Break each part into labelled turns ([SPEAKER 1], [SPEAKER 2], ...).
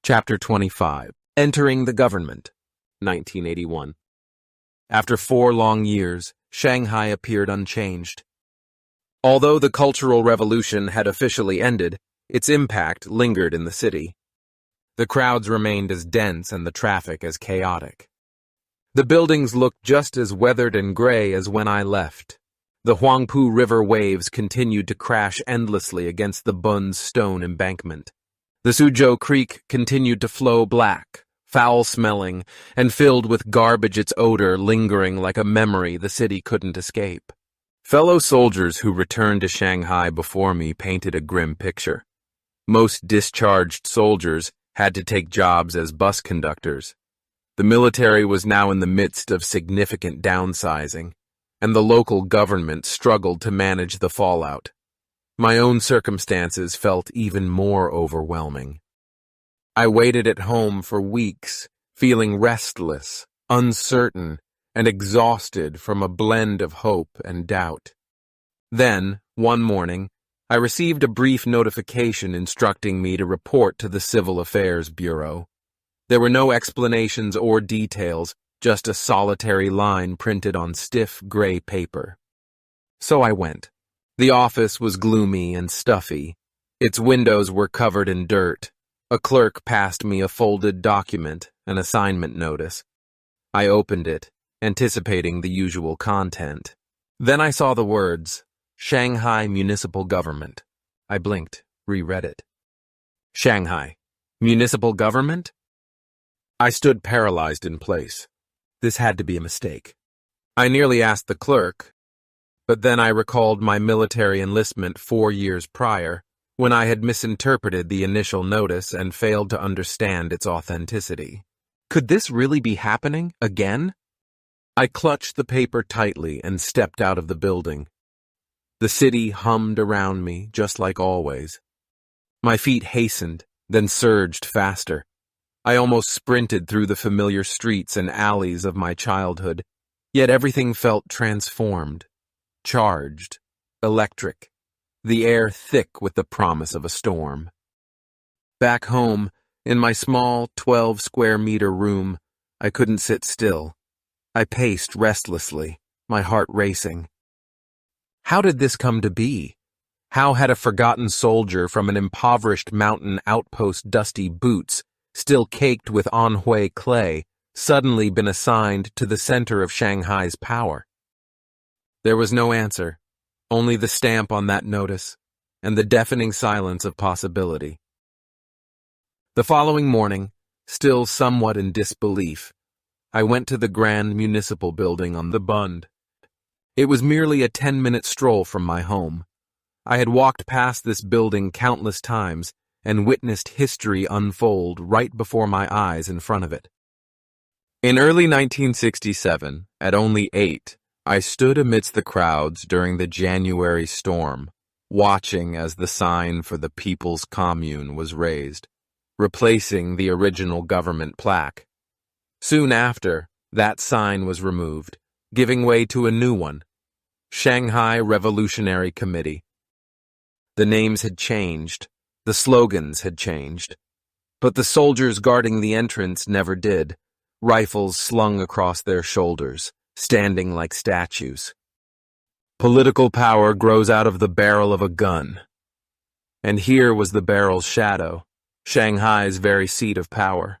[SPEAKER 1] Chapter 25. Entering the Government, 1981. After 4 long years, Shanghai appeared unchanged. Although the Cultural Revolution had officially ended, its impact lingered in the city. The crowds remained as dense and the traffic as chaotic. The buildings looked just as weathered and gray as when I left. The Huangpu River waves continued to crash endlessly against the Bun's stone embankment. The Suzhou Creek continued to flow black, foul-smelling, and filled with garbage, its odor lingering like a memory the city couldn't escape. Fellow soldiers who returned to Shanghai before me painted a grim picture. Most discharged soldiers had to take jobs as bus conductors. The military was now in the midst of significant downsizing, and the local government struggled to manage the fallout. My own circumstances felt even more overwhelming. I waited at home for weeks, feeling restless, uncertain, and exhausted from a blend of hope and doubt. Then, one morning, I received a brief notification instructing me to report to the Civil Affairs Bureau. There were no explanations or details, just a solitary line printed on stiff gray paper. So I went. The office was gloomy and stuffy. Its windows were covered in dirt. A clerk passed me a folded document, an assignment notice. I opened it, anticipating the usual content. Then I saw the words, Shanghai Municipal Government. I blinked, reread it. Shanghai. Municipal Government? I stood paralyzed in place. This had to be a mistake. I nearly asked the clerk, but then I recalled my military enlistment 4 years prior, when I had misinterpreted the initial notice and failed to understand its authenticity. Could this really be happening again? I clutched the paper tightly and stepped out of the building. The city hummed around me, just like always. My feet hastened, then surged faster. I almost sprinted through the familiar streets and alleys of my childhood, yet everything felt transformed. Charged, electric, the air thick with the promise of a storm. Back home, in my small 12-square-meter room, I couldn't sit still. I paced restlessly, my heart racing. How did this come to be? How had a forgotten soldier from an impoverished mountain outpost, dusty boots, still caked with Anhui clay, suddenly been assigned to the center of Shanghai's power? There was no answer, only the stamp on that notice, and the deafening silence of possibility. The following morning, still somewhat in disbelief, I went to the Grand Municipal Building on the Bund. It was merely a 10-minute stroll from my home. I had walked past this building countless times and witnessed history unfold right before my eyes in front of it. In early 1967, at only 8, I stood amidst the crowds during the January storm, watching as the sign for the People's Commune was raised, replacing the original government plaque. Soon after, that sign was removed, giving way to a new one, Shanghai Revolutionary Committee. The names had changed, the slogans had changed, but the soldiers guarding the entrance never did, rifles slung across their shoulders, standing like statues. Political power grows out of the barrel of a gun. And here was the barrel's shadow, Shanghai's very seat of power.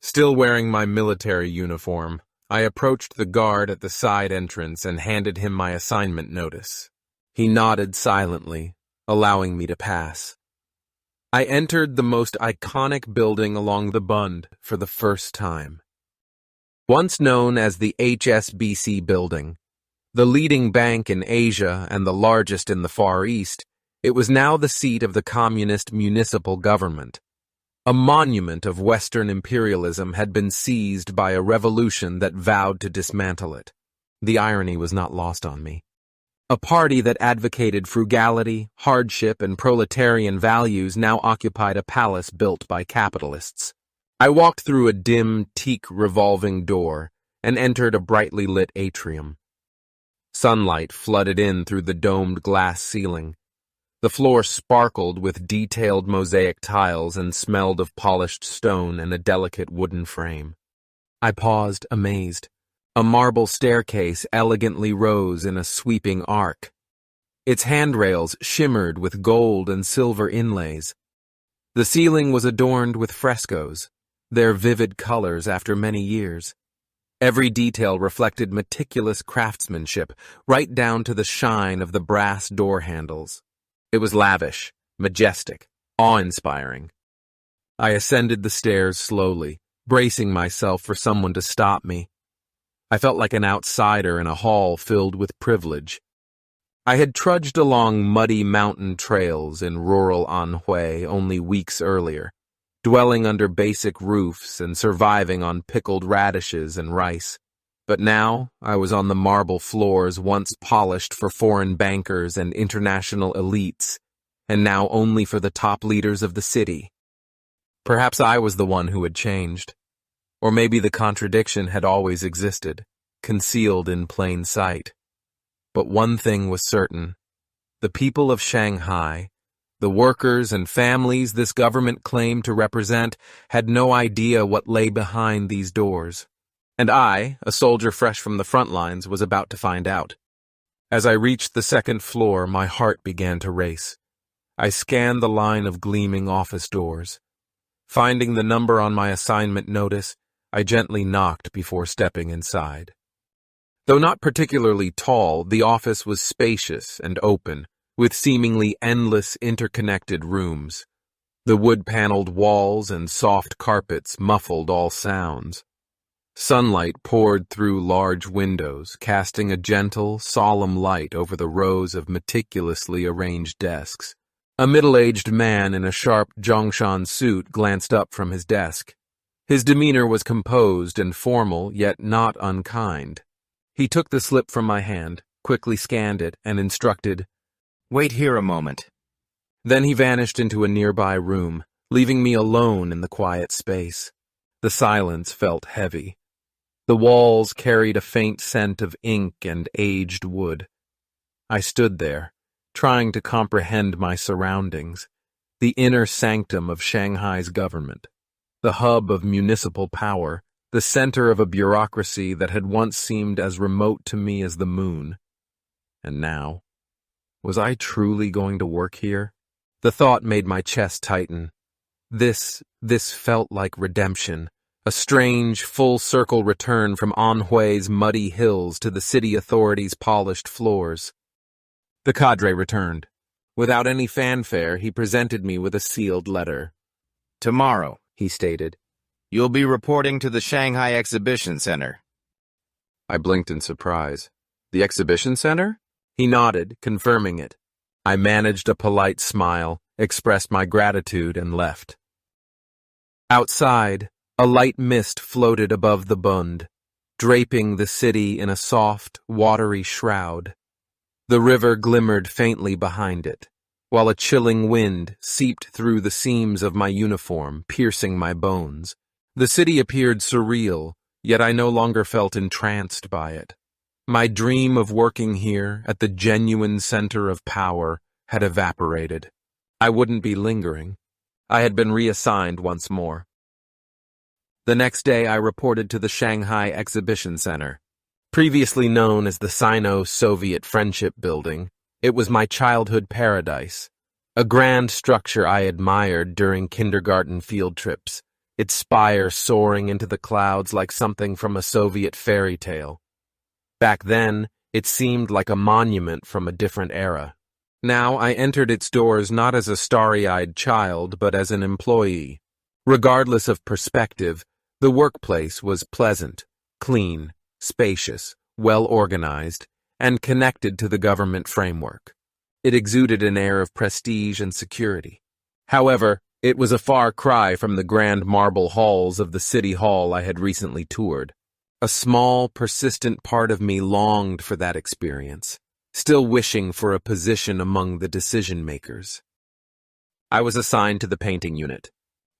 [SPEAKER 1] Still wearing my military uniform, I approached the guard at the side entrance and handed him my assignment notice. He nodded silently, allowing me to pass. I entered the most iconic building along the Bund for the first time. Once known as the HSBC Building, the leading bank in Asia and the largest in the Far East, it was now the seat of the Communist municipal government. A monument of Western imperialism had been seized by a revolution that vowed to dismantle it. The irony was not lost on me. A party that advocated frugality, hardship, and proletarian values now occupied a palace built by capitalists. I walked through a dim, teak revolving door and entered a brightly lit atrium. Sunlight flooded in through the domed glass ceiling. The floor sparkled with detailed mosaic tiles and smelled of polished stone and a delicate wooden frame. I paused, amazed. A marble staircase elegantly rose in a sweeping arc. Its handrails shimmered with gold and silver inlays. The ceiling was adorned with frescoes, their vivid colors after many years. Every detail reflected meticulous craftsmanship, right down to the shine of the brass door handles. It was lavish, majestic, awe-inspiring. I ascended the stairs slowly, bracing myself for someone to stop me. I felt like an outsider in a hall filled with privilege. I had trudged along muddy mountain trails in rural Anhui only weeks earlier, dwelling under basic roofs and surviving on pickled radishes and rice. But now I was on the marble floors once polished for foreign bankers and international elites, and now only for the top leaders of the city. Perhaps I was the one who had changed. Or maybe the contradiction had always existed, concealed in plain sight. But one thing was certain. The people of Shanghai, the workers and families this government claimed to represent, had no idea what lay behind these doors. And I, a soldier fresh from the front lines, was about to find out. As I reached the second floor, my heart began to race. I scanned the line of gleaming office doors. Finding the number on my assignment notice, I gently knocked before stepping inside. Though not particularly tall, the office was spacious and open, with seemingly endless interconnected rooms. The wood-paneled walls and soft carpets muffled all sounds. Sunlight poured through large windows, casting a gentle, solemn light over the rows of meticulously arranged desks. A middle-aged man in a sharp Zhongshan suit glanced up from his desk. His demeanor was composed and formal, yet not unkind. He took the slip from my hand, quickly scanned it, and instructed,
[SPEAKER 2] "Wait here a moment."
[SPEAKER 1] Then he vanished into a nearby room, leaving me alone in the quiet space. The silence felt heavy. The walls carried a faint scent of ink and aged wood. I stood there, trying to comprehend my surroundings, the inner sanctum of Shanghai's government, the hub of municipal power, the center of a bureaucracy that had once seemed as remote to me as the moon. And now, was I truly going to work here? The thought made my chest tighten. This felt like redemption. A strange, full-circle return from Anhui's muddy hills to the city authorities' polished floors. The cadre returned. Without any fanfare, he presented me with a sealed letter.
[SPEAKER 2] "Tomorrow,"
[SPEAKER 1] he stated,
[SPEAKER 2] "you'll be reporting to the Shanghai Exhibition Center."
[SPEAKER 1] I blinked in surprise. The exhibition center? He nodded, confirming it. I managed a polite smile, expressed my gratitude, and left. Outside, a light mist floated above the Bund, draping the city in a soft, watery shroud. The river glimmered faintly behind it, while a chilling wind seeped through the seams of my uniform, piercing my bones. The city appeared surreal, yet I no longer felt entranced by it. My dream of working here, at the genuine center of power, had evaporated. I wouldn't be lingering. I had been reassigned once more. The next day I reported to the Shanghai Exhibition Center. Previously known as the Sino-Soviet Friendship Building, it was my childhood paradise, a grand structure I admired during kindergarten field trips, its spire soaring into the clouds like something from a Soviet fairy tale. Back then, it seemed like a monument from a different era. Now I entered its doors not as a starry-eyed child, but as an employee. Regardless of perspective, the workplace was pleasant, clean, spacious, well-organized, and connected to the government framework. It exuded an air of prestige and security. However, it was a far cry from the grand marble halls of the city hall I had recently toured. A small, persistent part of me longed for that experience, still wishing for a position among the decision-makers. I was assigned to the painting unit.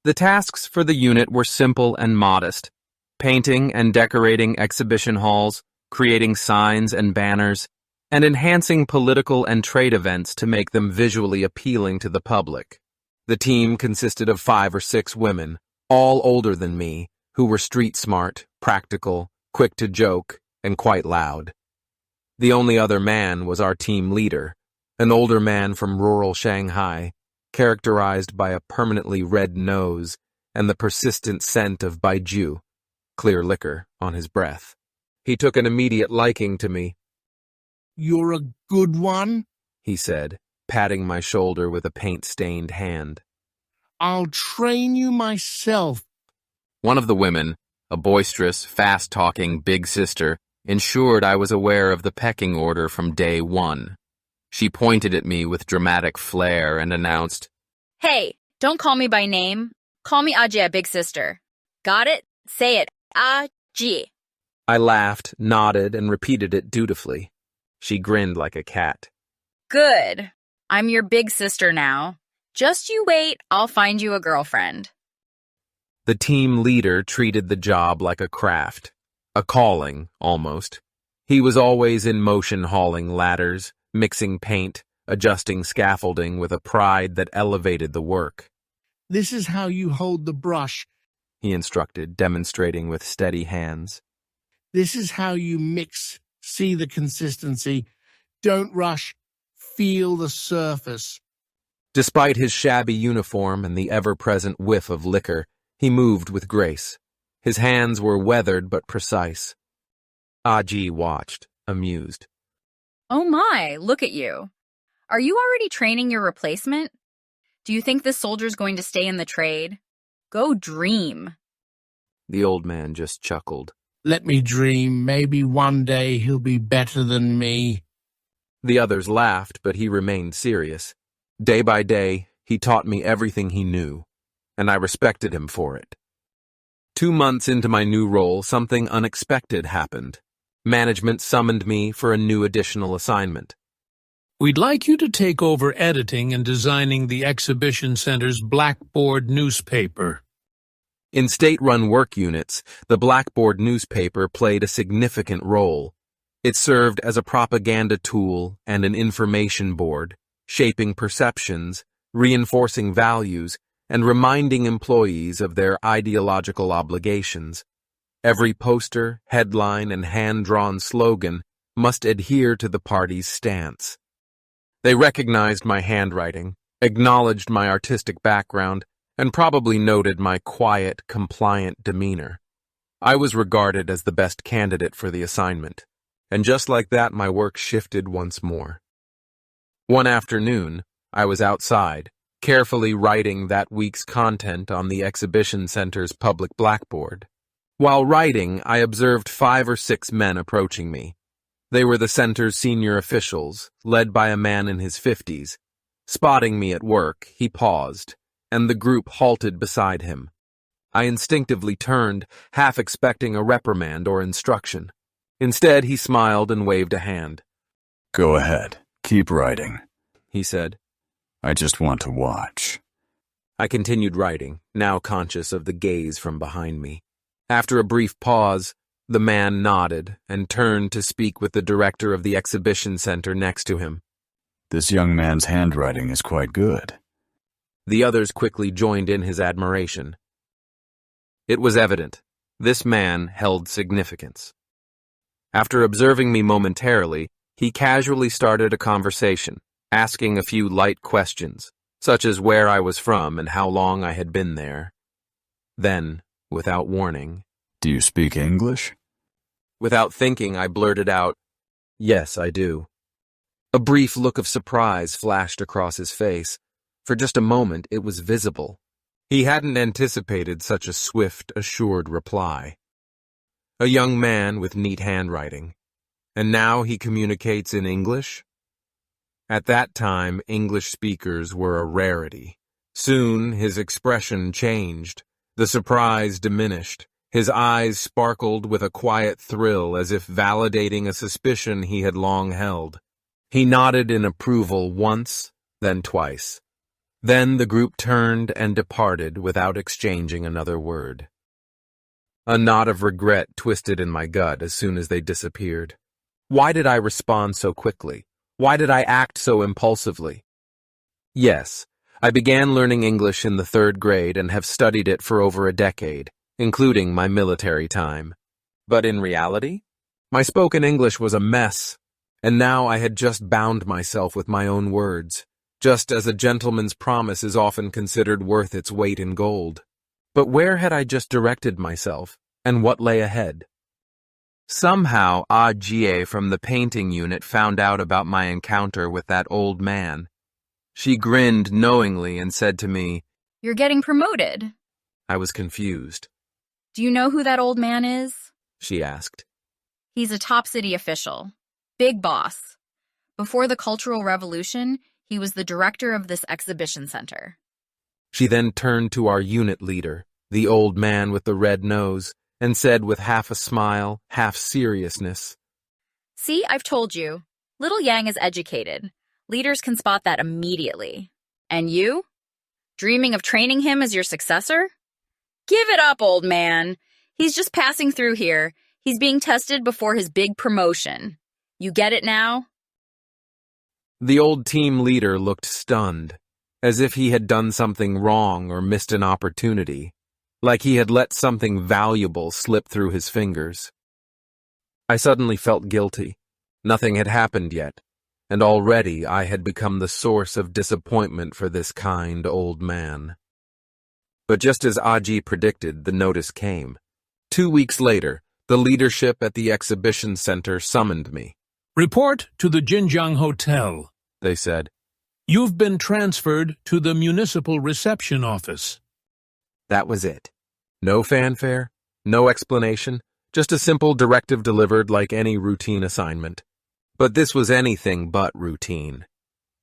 [SPEAKER 1] The tasks for the unit were simple and modest: painting and decorating exhibition halls, creating signs and banners, and enhancing political and trade events to make them visually appealing to the public. The team consisted of 5 or 6 women, all older than me, who were street smart, practical, quick to joke, and quite loud. The only other man was our team leader, an older man from rural Shanghai, characterized by a permanently red nose and the persistent scent of baijiu, clear liquor, on his breath. He took an immediate liking to me.
[SPEAKER 3] "You're a good one,"
[SPEAKER 1] he said, patting my shoulder with a paint-stained hand.
[SPEAKER 3] "I'll train you myself."
[SPEAKER 1] One of the women, a boisterous, fast-talking big sister, ensured I was aware of the pecking order from day one. She pointed at me with dramatic flair and announced,
[SPEAKER 4] "Hey, don't call me by name. Call me Ajia, big sister. Got it? Say it. Ajie."
[SPEAKER 1] I laughed, nodded, and repeated it dutifully. She grinned like a cat.
[SPEAKER 4] "Good. I'm your big sister now. Just you wait, I'll find you a girlfriend."
[SPEAKER 1] The team leader treated the job like a craft, a calling, almost. He was always in motion hauling ladders, mixing paint, adjusting scaffolding with a pride that elevated the work.
[SPEAKER 3] "This is how you hold the brush.
[SPEAKER 1] He instructed, demonstrating with steady hands.
[SPEAKER 3] This is how you mix. See the consistency. Don't rush. Feel the surface."
[SPEAKER 1] Despite his shabby uniform and the ever-present whiff of liquor, he moved with grace. His hands were weathered but precise. Ajie watched, amused.
[SPEAKER 4] "Oh my, look at you. Are you already training your replacement? Do you think this soldier's going to stay in the trade? Go dream."
[SPEAKER 1] The old man just chuckled.
[SPEAKER 3] "Let me dream. Maybe one day he'll be better than me."
[SPEAKER 1] The others laughed, but he remained serious. Day by day, he taught me everything he knew, and I respected him for it. 2 months into my new role, something unexpected happened. Management summoned me for a new additional assignment.
[SPEAKER 5] "We'd like you to take over editing and designing the Exhibition Center's Blackboard newspaper."
[SPEAKER 1] In state-run work units, the Blackboard newspaper played a significant role. It served as a propaganda tool and an information board, shaping perceptions, reinforcing values, and reminding employees of their ideological obligations. Every poster, headline, and hand-drawn slogan must adhere to the party's stance. They recognized my handwriting, acknowledged my artistic background, and probably noted my quiet, compliant demeanor. I was regarded as the best candidate for the assignment, and just like that, my work shifted once more. One afternoon, I was outside, carefully writing that week's content on the Exhibition Center's public blackboard. While writing, I observed 5 or 6 men approaching me. They were the center's senior officials, led by a man in his 50s. Spotting me at work, he paused, and the group halted beside him. I instinctively turned, half expecting a reprimand or instruction. Instead, he smiled and waved a hand.
[SPEAKER 6] "Go ahead. Keep writing,"
[SPEAKER 1] he said.
[SPEAKER 6] "I just want to watch."
[SPEAKER 1] I continued writing, now conscious of the gaze from behind me. After a brief pause, the man nodded and turned to speak with the director of the exhibition center next to him.
[SPEAKER 6] "This young man's handwriting is quite good."
[SPEAKER 1] The others quickly joined in his admiration. It was evident. This man held significance. After observing me momentarily, he casually started a conversation, asking a few light questions, such as where I was from and how long I had been there. Then, without warning,
[SPEAKER 6] "Do you speak English?"
[SPEAKER 1] Without thinking, I blurted out, "Yes, I do." A brief look of surprise flashed across his face. For just a moment, it was visible. He hadn't anticipated such a swift, assured reply. A young man with neat handwriting. And now he communicates in English? At that time, English speakers were a rarity. Soon, his expression changed. The surprise diminished. His eyes sparkled with a quiet thrill as if validating a suspicion he had long held. He nodded in approval once, then twice. Then the group turned and departed without exchanging another word. A knot of regret twisted in my gut as soon as they disappeared. Why did I respond so quickly? Why did I act so impulsively? Yes, I began learning English in the 3rd grade and have studied it for over a decade, including my military time. But in reality, my spoken English was a mess, and now I had just bound myself with my own words, just as a gentleman's promise is often considered worth its weight in gold. But where had I just directed myself, and what lay ahead? Somehow, Jie from the painting unit found out about my encounter with that old man. She grinned knowingly and said to me,
[SPEAKER 4] You're getting promoted.
[SPEAKER 1] I was confused.
[SPEAKER 4] Do you know who that old man is?
[SPEAKER 1] She asked.
[SPEAKER 4] He's a top city official. Big boss. Before the Cultural Revolution, he was the director of this exhibition center.
[SPEAKER 1] She then turned to our unit leader, the old man with the red nose, and said with half a smile, half seriousness,
[SPEAKER 4] See, I've told you. Little Yang is educated. Leaders can spot that immediately. And you? Dreaming of training him as your successor? Give it up, old man. He's just passing through here. He's being tested before his big promotion. You get it now?
[SPEAKER 1] The old team leader looked stunned, as if he had done something wrong or missed an opportunity, like he had let something valuable slip through his fingers. I suddenly felt guilty. Nothing had happened yet, and already I had become the source of disappointment for this kind old man. But just as Aji predicted, the notice came. 2 weeks later, the leadership at the exhibition center summoned me.
[SPEAKER 5] Report to the Jinjiang Hotel,
[SPEAKER 1] They said.
[SPEAKER 5] You've been transferred to the municipal reception office.
[SPEAKER 1] That was it. No fanfare, no explanation, just a simple directive delivered like any routine assignment. But this was anything but routine.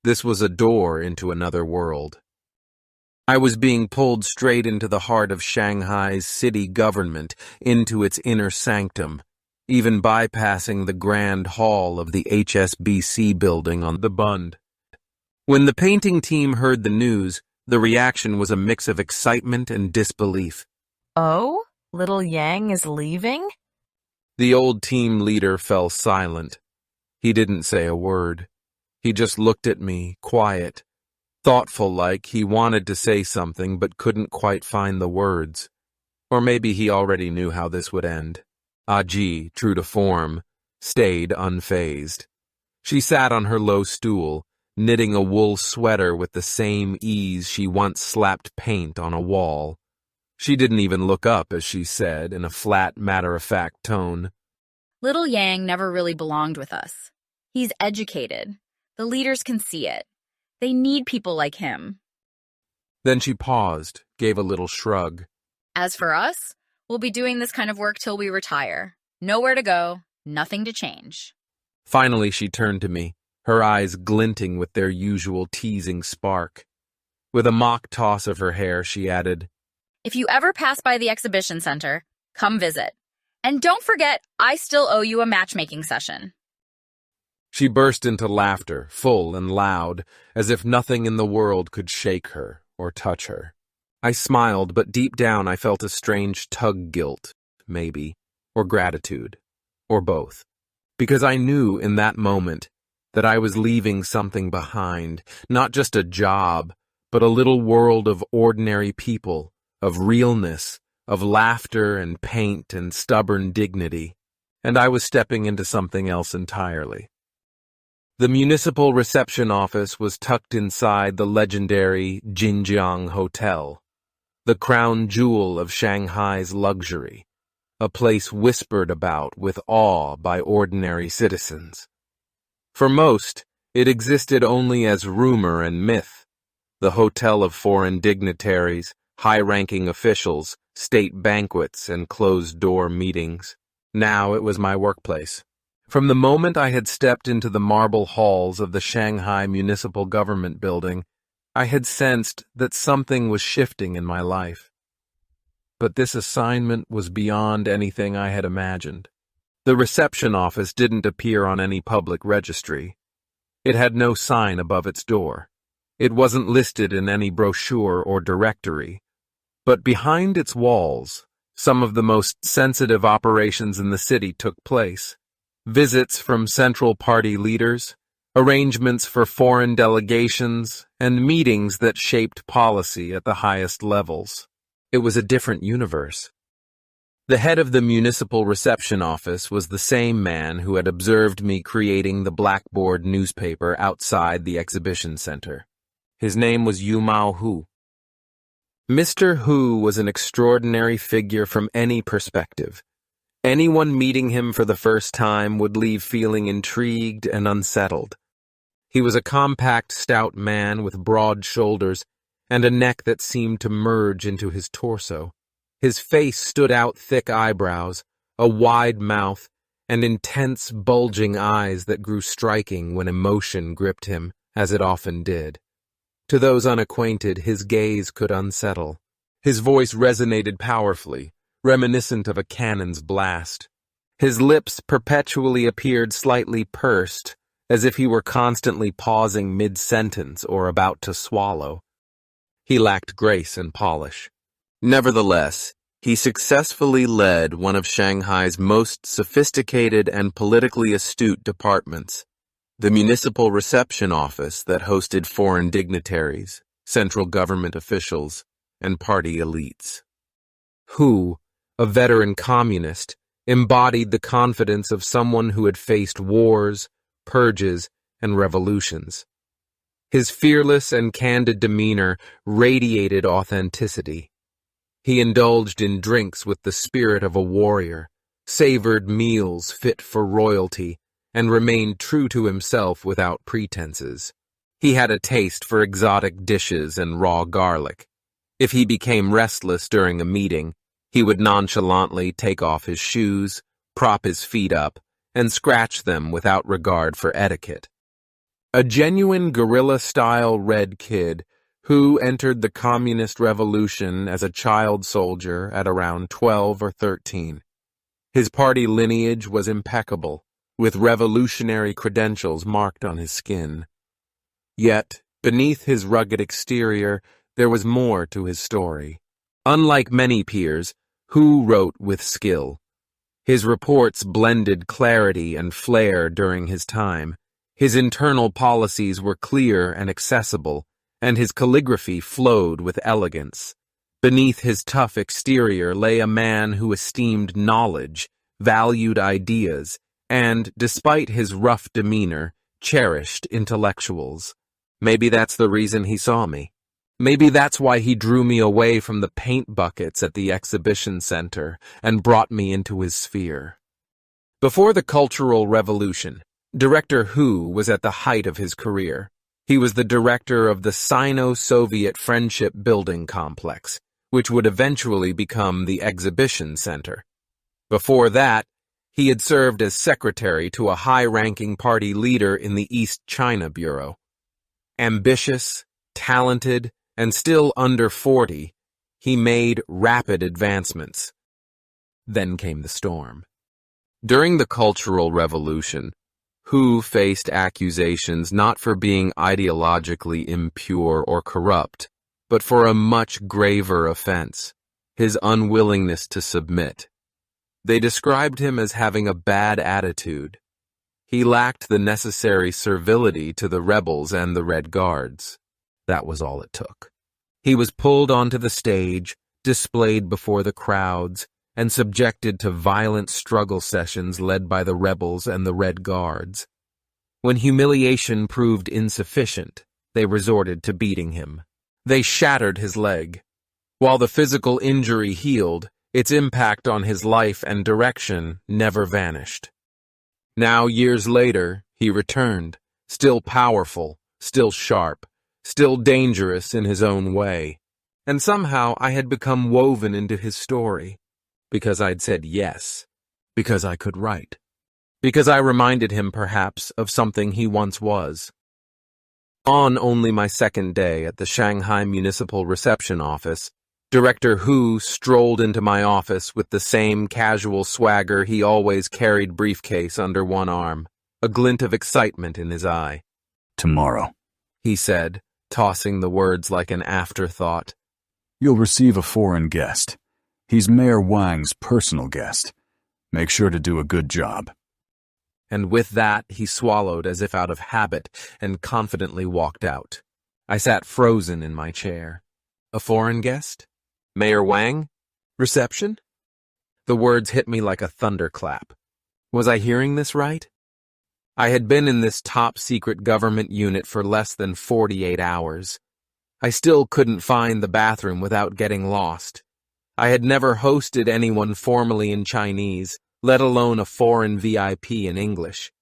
[SPEAKER 1] This was a door into another world. I was being pulled straight into the heart of Shanghai's city government, into its inner sanctum, even bypassing the grand hall of the HSBC building on the Bund. When the painting team heard the news, the reaction was a mix of excitement and disbelief.
[SPEAKER 7] Oh, little Yang is leaving?
[SPEAKER 1] The old team leader fell silent. He didn't say a word. He just looked at me, quiet, thoughtful like he wanted to say something but couldn't quite find the words. Or maybe he already knew how this would end. Aji, true to form, stayed unfazed. She sat on her low stool, knitting a wool sweater with the same ease she once slapped paint on a wall. She didn't even look up as she said, in a flat, matter-of-fact tone,
[SPEAKER 4] Little Yang never really belonged with us. He's educated. The leaders can see it. They need people like him.
[SPEAKER 1] Then she paused, gave a little shrug.
[SPEAKER 4] As for us, we'll be doing this kind of work till we retire. Nowhere to go, nothing to change.
[SPEAKER 1] Finally she turned to me, her eyes glinting with their usual teasing spark. With a mock toss of her hair, she added,
[SPEAKER 4] If you ever pass by the exhibition center, come visit. And don't forget, I still owe you a matchmaking session.
[SPEAKER 1] She burst into laughter, full and loud, as if nothing in the world could shake her or touch her. I smiled, but deep down I felt a strange guilt, maybe, or gratitude, or both. Because I knew in that moment that I was leaving something behind, not just a job, but a little world of ordinary people, of realness, of laughter and paint and stubborn dignity, and I was stepping into something else entirely. The municipal reception office was tucked inside the legendary Jinjiang Hotel, the crown jewel of Shanghai's luxury, a place whispered about with awe by ordinary citizens. For most, it existed only as rumor and myth, the hotel of foreign dignitaries, high-ranking officials, state banquets, and closed-door meetings. Now it was my workplace. From the moment I had stepped into the marble halls of the Shanghai Municipal Government Building, I had sensed that something was shifting in my life. But this assignment was beyond anything I had imagined. The reception office didn't appear on any public registry. It had no sign above its door. It wasn't listed in any brochure or directory. But behind its walls, some of the most sensitive operations in the city took place. visits from Central Party leaders, arrangements for foreign delegations, and meetings that shaped policy at the highest levels. It was a different universe. The head of the municipal reception office was the same man who had observed me creating the Blackboard newspaper outside the exhibition center. His name was Yu Mao Hu. Mr. Hu was an extraordinary figure from any perspective. Anyone meeting him for the first time would leave feeling intrigued and unsettled. He was a compact, stout man with broad shoulders and a neck that seemed to merge into his torso. His face stood out thick eyebrows, a wide mouth, and intense, bulging eyes that grew striking when emotion gripped him, as it often did. To those unacquainted, his gaze could unsettle. His voice resonated powerfully, reminiscent of a cannon's blast. His lips perpetually appeared slightly pursed, as if he were constantly pausing mid-sentence or about to swallow. He lacked grace and polish. Nevertheless, he successfully led one of Shanghai's most sophisticated and politically astute departments, the municipal reception office that hosted foreign dignitaries, central government officials, and party elites. Hu, a veteran communist, embodied the confidence of someone who had faced wars, purges, and revolutions. His fearless and candid demeanor radiated authenticity. He indulged in drinks with the spirit of a warrior, savored meals fit for royalty, and remained true to himself without pretenses. He had a taste for exotic dishes and raw garlic. If he became restless during a meeting, he would nonchalantly take off his shoes, prop his feet up, and scratch them without regard for etiquette. A genuine guerrilla-style red kid who entered the communist revolution as a child soldier at around 12 or 13. His party lineage was impeccable, with revolutionary credentials marked on his skin. Yet, beneath his rugged exterior, there was more to his story. Unlike many peers, Hu wrote with skill. His reports blended clarity and flair during his time. His internal policies were clear and accessible, and his calligraphy flowed with elegance. Beneath his tough exterior lay a man who esteemed knowledge, valued ideas, and, despite his rough demeanor, cherished intellectuals. Maybe that's the reason he saw me. Maybe that's why he drew me away from the paint buckets at the exhibition center and brought me into his sphere. Before the Cultural Revolution, Director Hu was at the height of his career. He was the director of the Sino-Soviet Friendship Building Complex, which would eventually become the Exhibition Center. Before that, he had served as secretary to a high-ranking party leader in the East China Bureau. Ambitious, talented, and still under 40, he made rapid advancements. Then came the storm. During the Cultural Revolution, Hu faced accusations not for being ideologically impure or corrupt, but for a much graver offense, his unwillingness to submit. They described him as having a bad attitude. He lacked the necessary servility to the rebels and the Red Guards. That was all it took. He was pulled onto the stage, displayed before the crowds, and subjected to violent struggle sessions led by the rebels and the Red Guards. When humiliation proved insufficient, they resorted to beating him. They shattered his leg. While the physical injury healed, its impact on his life and direction never vanished. Now, years later, he returned, still powerful, still sharp, still dangerous in his own way. And somehow I had become woven into his story. Because I'd said yes. Because I could write. Because I reminded him, perhaps, of something he once was. On only my second day at the Shanghai Municipal Reception Office, Director Hu strolled into my office with the same casual swagger he always carried, briefcase under one arm, a glint of excitement in his eye.
[SPEAKER 6] Tomorrow,
[SPEAKER 1] he said, tossing the words like an afterthought.
[SPEAKER 6] You'll receive a foreign guest. He's Mayor Wang's personal guest. Make sure to do a good job.
[SPEAKER 1] and with that he swallowed as if out of habit and confidently walked out. I sat frozen in my chair. A foreign guest? Mayor Wang? Reception? The words hit me like a thunderclap. Was I hearing this right? I had been in this top-secret government unit for less than 48 hours. I still couldn't find the bathroom without getting lost. I had never hosted anyone formally in Chinese, let alone a foreign VIP in English.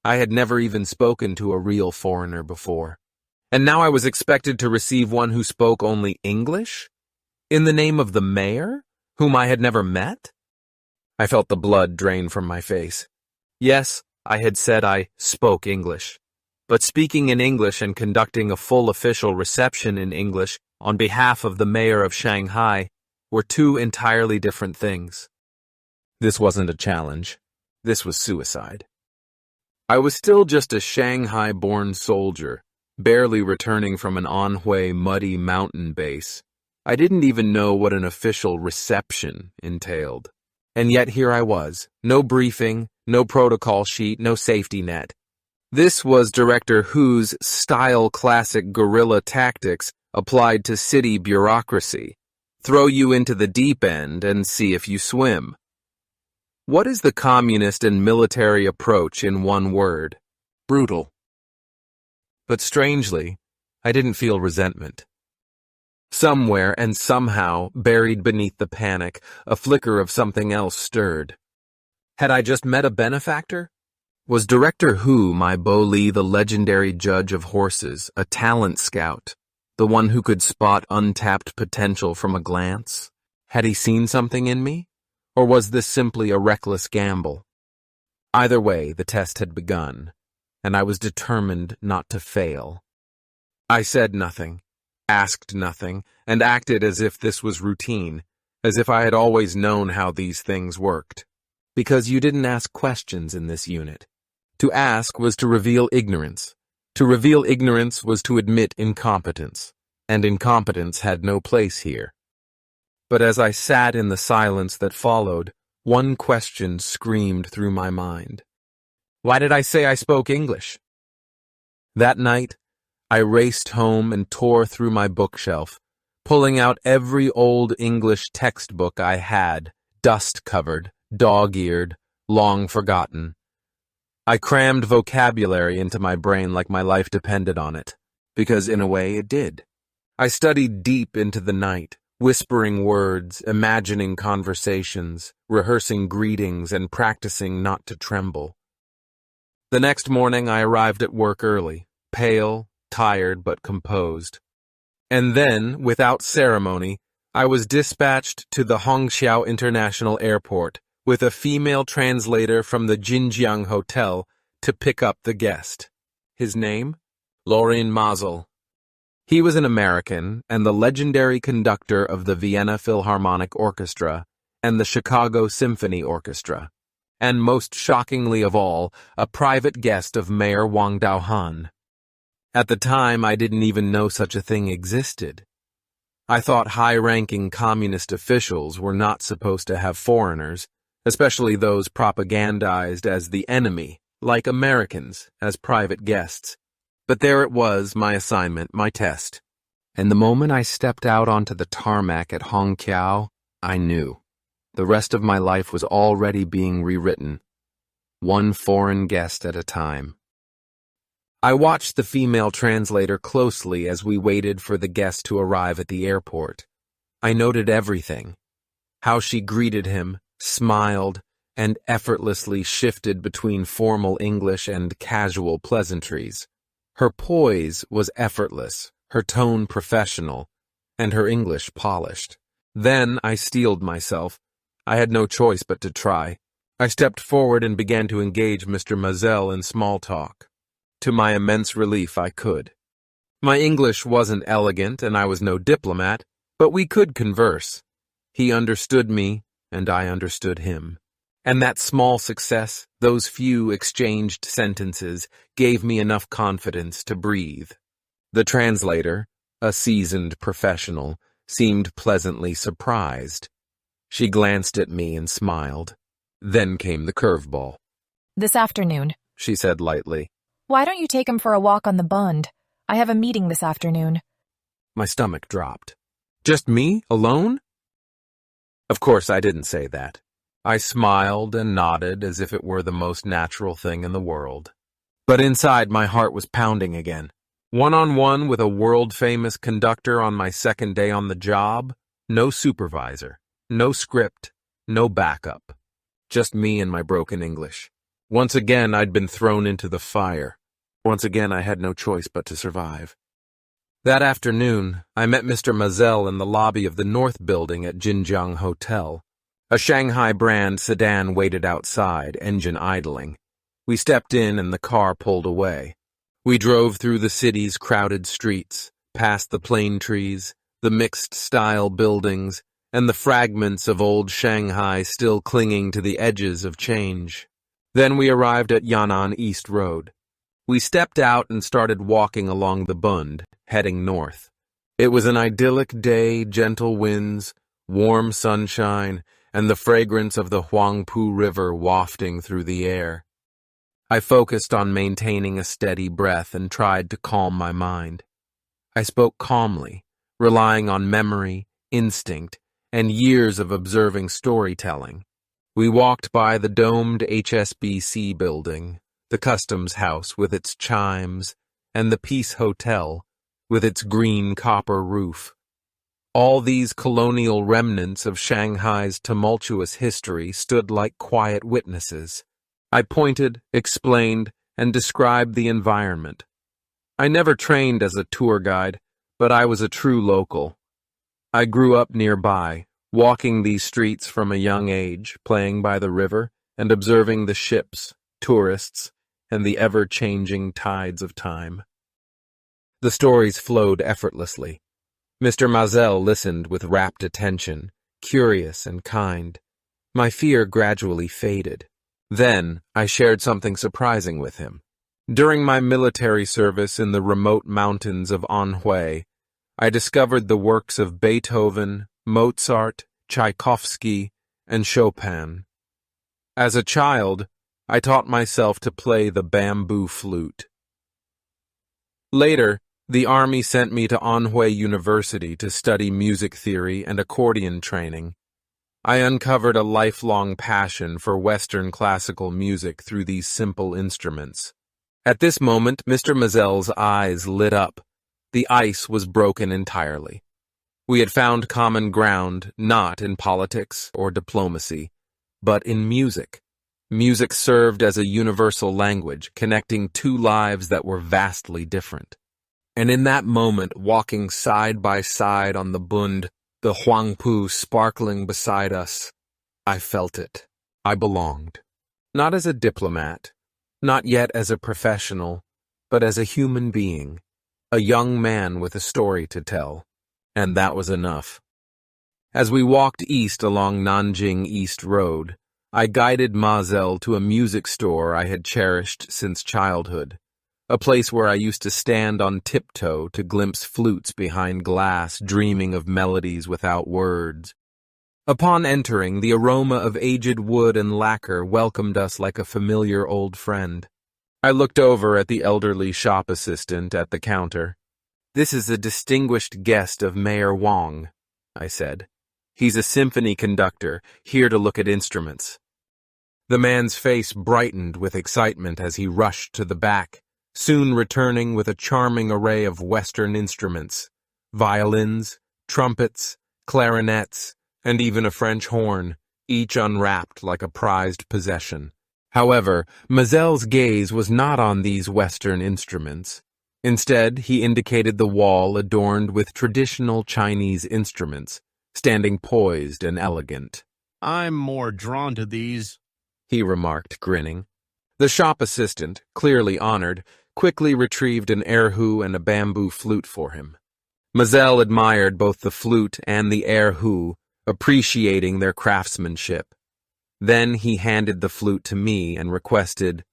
[SPEAKER 1] I had never even spoken to a real foreigner before. And now I was expected to receive one who spoke only English? In the name of the mayor, whom I had never met? I felt the blood drain from my face. Yes, I had said I spoke English. But speaking in English and conducting a full official reception in English on behalf of the mayor of Shanghai were two entirely different things. This wasn't a challenge. This was suicide. I was still just a Shanghai-born soldier, barely returning from an Anhui muddy mountain base. I didn't even know what an official reception entailed. And yet here I was, no briefing, no protocol sheet, no safety net. This was Director Hu's style classic guerrilla tactics applied to city bureaucracy. Throw you into the deep end and see if you swim. What is the communist and military approach in one word? Brutal. But strangely, I didn't feel resentment. Somewhere and somehow, buried beneath the panic, a flicker of something else stirred. Had I just met a benefactor? Was Director Hu my Bo-Li the legendary judge of horses, a talent scout, the one who could spot untapped potential from a glance? Had he seen something in me? Or was this simply a reckless gamble? Either way, the test had begun, and I was determined not to fail. I said nothing, asked nothing, and acted as if this was routine, as if I had always known how these things worked. Because you didn't ask questions in this unit. To ask was to reveal ignorance. To reveal ignorance was to admit incompetence, and incompetence had no place here. But as I sat in the silence that followed, one question screamed through my mind. Why did I say I spoke English? That night, I raced home and tore through my bookshelf, pulling out every old English textbook I had, dust-covered, dog-eared, long forgotten. I crammed vocabulary into my brain like my life depended on it, because in a way it did. I studied deep into the night, whispering words, imagining conversations, rehearsing greetings, and practicing not to tremble. The next morning I arrived at work early, pale, tired, but composed. And then, without ceremony, I was dispatched to the Hongqiao International Airport with a female translator from the Jinjiang Hotel to pick up the guest. His name? Lorin Maazel. He was an American and the legendary conductor of the Vienna Philharmonic Orchestra and the Chicago Symphony Orchestra, and most shockingly of all, a private guest of Mayor Wang Daohan. At the time, I didn't even know such a thing existed. I thought high-ranking communist officials were not supposed to have foreigners, especially those propagandized as the enemy, like Americans, as private guests. But there it was, my assignment, my test. And the moment I stepped out onto the tarmac at Hongqiao, I knew. The rest of my life was already being rewritten, one foreign guest at a time. I watched the female translator closely as we waited for the guest to arrive at the airport. I noted everything. How she greeted him, smiled, and effortlessly shifted between formal English and casual pleasantries. Her poise was effortless, her tone professional, and her English polished. Then I steeled myself. I had no choice but to try. I stepped forward and began to engage Mr. Maazel in small talk. To my immense relief, I could. My English wasn't elegant and I was no diplomat, but we could converse. He understood me, and I understood him. And that small success, those few exchanged sentences, gave me enough confidence to breathe. The translator, a seasoned professional, seemed pleasantly surprised. She glanced at me and smiled. Then came the curveball.
[SPEAKER 7] This afternoon.
[SPEAKER 1] she said lightly.
[SPEAKER 7] Why don't you take him for a walk on the Bund? I have a meeting this afternoon.
[SPEAKER 1] My stomach dropped. Just me? Alone? Of course, I didn't say that. I smiled and nodded as if it were the most natural thing in the world. But inside, my heart was pounding again. One-on-one with a world-famous conductor on my second day on the job, no supervisor, no script, no backup. Just me and my broken English. Once again, I'd been thrown into the fire. Once again, I had no choice but to survive. That afternoon, I met Mr. Mazel in the lobby of the North Building at Jinjiang Hotel. A Shanghai brand sedan waited outside, engine idling. We stepped in and the car pulled away. We drove through the city's crowded streets, past the plane trees, the mixed-style buildings, and the fragments of old Shanghai still clinging to the edges of change. Then we arrived at Yan'an East Road. We stepped out and started walking along the Bund, heading north. It was an idyllic day, gentle winds, warm sunshine, and the fragrance of the Huangpu River wafting through the air. I focused on maintaining a steady breath and tried to calm my mind. I spoke calmly, relying on memory, instinct, and years of observing storytelling. We walked by the domed HSBC building, the Customs House with its chimes, and the Peace Hotel with its green copper roof. All these colonial remnants of Shanghai's tumultuous history stood like quiet witnesses. I pointed, explained, and described the environment. I never trained as a tour guide, but I was a true local. I grew up nearby, walking these streets from a young age, playing by the river, and observing the ships, tourists, and the ever-changing tides of time. The stories flowed effortlessly. Mr. Mazel listened with rapt attention, curious and kind. My fear gradually faded. Then, I shared something surprising with him. During my military service in the remote mountains of Anhui, I discovered the works of Beethoven, Mozart, Tchaikovsky, and Chopin. As a child, I taught myself to play the bamboo flute. Later, the Army sent me to Anhui University to study music theory and accordion training. I uncovered a lifelong passion for Western classical music through these simple instruments. At this moment, Mr. Mazel's eyes lit up. The ice was broken entirely. We had found common ground, not in politics or diplomacy, but in music. Music served as a universal language, connecting two lives that were vastly different. And in that moment, walking side by side on the Bund, the Huangpu sparkling beside us, I felt it. I belonged. Not as a diplomat, not yet as a professional, but as a human being, a young man with a story to tell. And that was enough. As we walked east along Nanjing East Road, I guided Mazel to a music store I had cherished since childhood, a place where I used to stand on tiptoe to glimpse flutes behind glass, dreaming of melodies without words. Upon entering, the aroma of aged wood and lacquer welcomed us like a familiar old friend. I looked over at the elderly shop assistant at the counter. "This is a distinguished guest of Mayor Wang," I said. "He's a symphony conductor, here to look at instruments." The man's face brightened with excitement as he rushed to the back, soon returning with a charming array of Western instruments, violins, trumpets, clarinets, and even a French horn, each unwrapped like a prized possession. However, Mazel's gaze was not on these Western instruments. Instead, he indicated the wall adorned with traditional Chinese instruments, standing poised and elegant.
[SPEAKER 3] I'm more drawn to these,
[SPEAKER 1] he remarked, grinning. The shop assistant, clearly honored, quickly retrieved an erhu and a bamboo flute for him. Mazel admired both the flute and the erhu, appreciating their craftsmanship. Then he handed the flute to me and requested,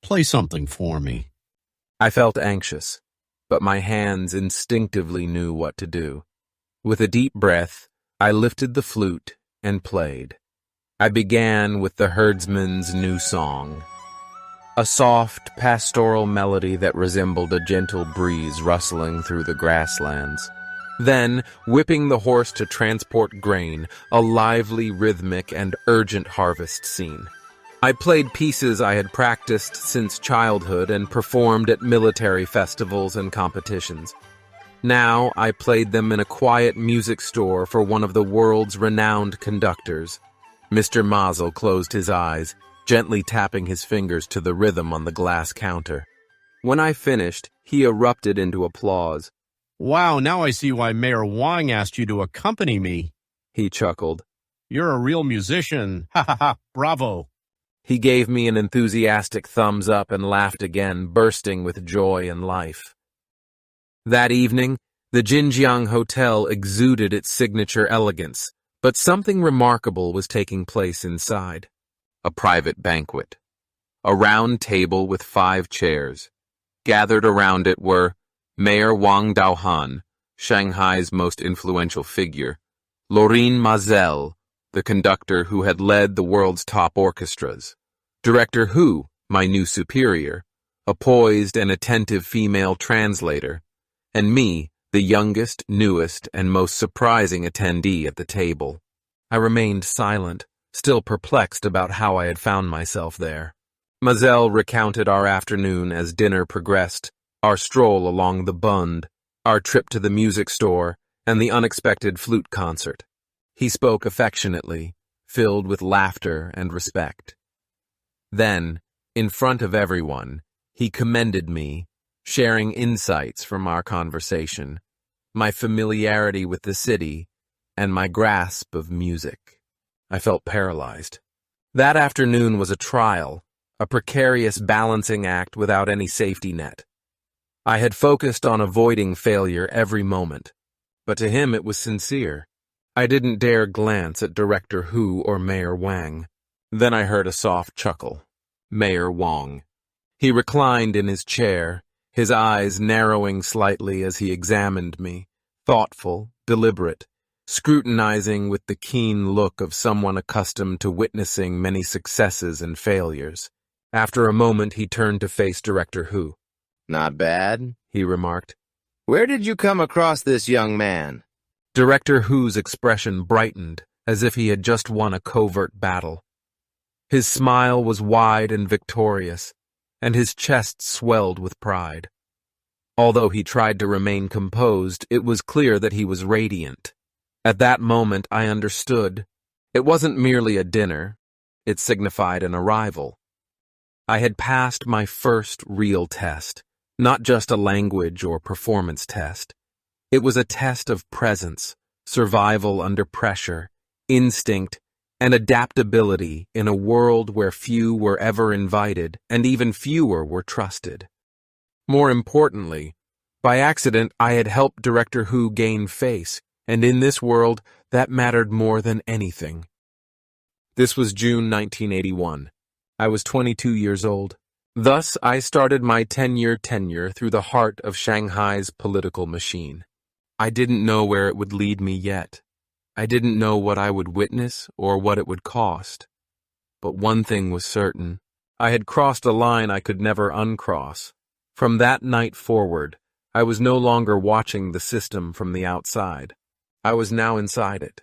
[SPEAKER 3] "Play something for me."
[SPEAKER 1] I felt anxious, but my hands instinctively knew what to do. With a deep breath, I lifted the flute and played. I began with the herdsman's new song, a soft, pastoral melody that resembled a gentle breeze rustling through the grasslands. Then, whipping the horse to transport grain, a lively, rhythmic, and urgent harvest scene. I played pieces I had practiced since childhood and performed at military festivals and competitions. Now, I played them in a quiet music store for one of the world's renowned conductors. Mr. Mazel closed his eyes, gently tapping his fingers to the rhythm on the glass counter. When I finished, he erupted into applause.
[SPEAKER 8] Wow, now I see why Mayor Wang asked you to accompany me.
[SPEAKER 1] He chuckled.
[SPEAKER 8] You're a real musician. Ha ha ha, bravo.
[SPEAKER 1] He gave me an enthusiastic thumbs up and laughed again, bursting with joy and life. That evening, the Jinjiang Hotel exuded its signature elegance, but something remarkable was taking place inside. A private banquet. A round table with 5 chairs. Gathered around it were Mayor Wang Daohan, Shanghai's most influential figure, Lorraine Mazel, the conductor who had led the world's top orchestras, Director Hu, my new superior, a poised and attentive female translator, and me, the youngest, newest, and most surprising attendee at the table. I remained silent, still perplexed about how I had found myself there. Mazel recounted our afternoon as dinner progressed, our stroll along the Bund, our trip to the music store, and the unexpected flute concert. He spoke affectionately, filled with laughter and respect. Then, in front of everyone, he commended me, sharing insights from our conversation, my familiarity with the city, and my grasp of music. I felt paralyzed. That afternoon was a trial, a precarious balancing act without any safety net. I had focused on avoiding failure every moment, but to him it was sincere. I didn't dare glance at Director Hu or Mayor Wang. Then I heard a soft chuckle. Mayor Wang. He reclined in his chair, his eyes narrowing slightly as he examined me, thoughtful, deliberate, scrutinizing with the keen look of someone accustomed to witnessing many successes and failures. After a moment, he turned to face Director Hu.
[SPEAKER 2] Not bad,
[SPEAKER 1] He remarked.
[SPEAKER 2] Where did you come across this young man?
[SPEAKER 1] Director Hu's expression brightened, as if he had just won a covert battle. His smile was wide and victorious, and his chest swelled with pride. Although he tried to remain composed, it was clear that he was radiant. At that moment, I understood. It wasn't merely a dinner. It signified an arrival. I had passed my first real test, not just a language or performance test. It was a test of presence, survival under pressure, instinct, and adaptability in a world where few were ever invited and even fewer were trusted. More importantly, by accident I had helped Director Hu gain face, and in this world that mattered more than anything. This was June 1981. I was 22 years old. Thus, I started my 10-year tenure through the heart of Shanghai's political machine. I didn't know where it would lead me yet. I didn't know what I would witness or what it would cost. But one thing was certain. I had crossed a line I could never uncross. From that night forward, I was no longer watching the system from the outside. I was now inside it.